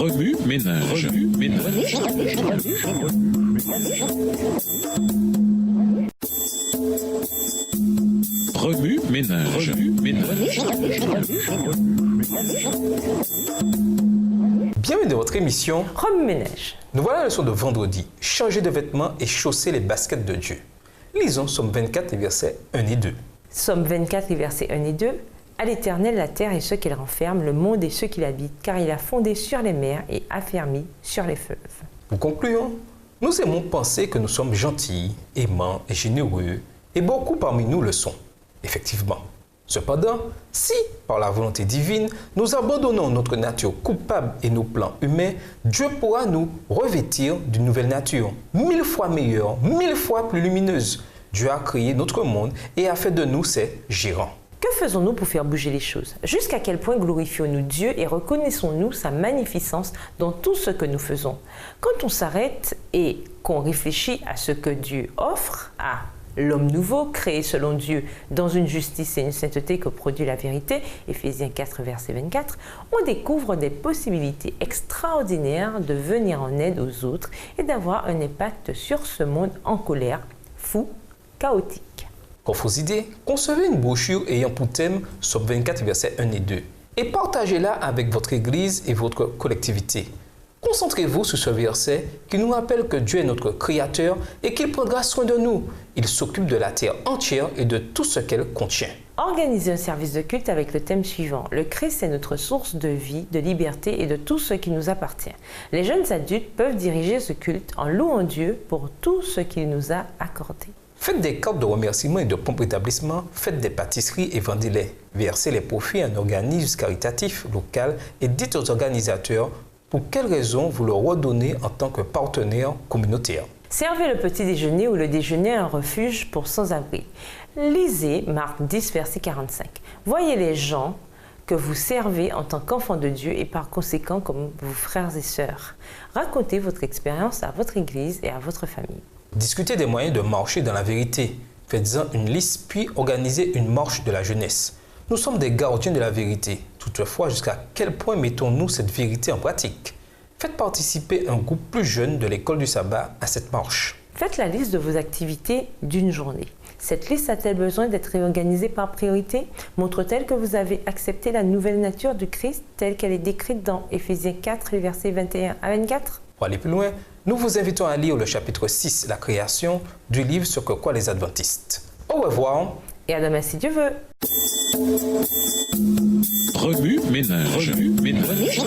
Remue ménage. Remue ménage. Bienvenue dans votre émission Remue ménage. Nous voilà à la leçon de vendredi. Changer de vêtements et chausser les baskets de Dieu. Lisons Somme 24, les versets 1 et 2. Somme 24, les versets 1 et 2. À l'Éternel la terre et ceux qui la renferment, le monde et ceux qui l'habitent, car il a fondé sur les mers et affermi sur les fleuves. Pour conclure, nous aimons penser que nous sommes gentils, aimants et généreux, et beaucoup parmi nous le sont, effectivement. Cependant, si, par la volonté divine, nous abandonnons notre nature coupable et nos plans humains, Dieu pourra nous revêtir d'une nouvelle nature, 1000 fois meilleure, 1000 fois plus lumineuse. Dieu a créé notre monde et a fait de nous ses gérants. Que faisons-nous pour faire bouger les choses? Jusqu'à quel point glorifions-nous Dieu et reconnaissons-nous sa magnificence dans tout ce que nous faisons? Quand on s'arrête et qu'on réfléchit à ce que Dieu offre à l'homme nouveau, créé selon Dieu dans une justice et une sainteté que produit la vérité, Éphésiens 4, verset 24, on découvre des possibilités extraordinaires de venir en aide aux autres et d'avoir un impact sur ce monde en colère, fou, chaotique. Pour vos idées, concevez une brochure ayant pour thème Somme 24, versets 1 et 2 et partagez-la avec votre Église et votre collectivité. Concentrez-vous sur ce verset qui nous rappelle que Dieu est notre Créateur et qu'il prendra soin de nous. Il s'occupe de la terre entière et de tout ce qu'elle contient. Organisez un service de culte avec le thème suivant. Le Christ est notre source de vie, de liberté et de tout ce qui nous appartient. Les jeunes adultes peuvent diriger ce culte en louant Dieu pour tout ce qu'il nous a accordé. Faites des cartes de remerciement et de pompes rétablissement, faites des pâtisseries et vendez-les. Versez les profits à un organisme caritatif local et dites aux organisateurs pour quelles raisons vous leur redonnez en tant que partenaire communautaire. Servez le petit déjeuner ou le déjeuner à un refuge pour sans-abri. Lisez Marc 10, verset 45. Voyez les gens que vous servez en tant qu'enfants de Dieu et par conséquent comme vos frères et sœurs. Racontez votre expérience à votre Église et à votre famille. Discutez des moyens de marcher dans la vérité. Faites-en une liste puis organisez une marche de la jeunesse. Nous sommes des gardiens de la vérité. Toutefois, jusqu'à quel point mettons-nous cette vérité en pratique? Faites participer un groupe plus jeune de l'école du sabbat à cette marche. Faites la liste de vos activités d'une journée. Cette liste a-t-elle besoin d'être réorganisée par priorité? Montre-t-elle que vous avez accepté la nouvelle nature du Christ telle qu'elle est décrite dans Éphésiens 4, les versets 21 à 24? Pour aller plus loin, nous vous invitons à lire le chapitre 6, la création, du livre Sur que croient les adventistes. Au revoir. Et à demain si Dieu veut. Remue ménage. Remue ménage.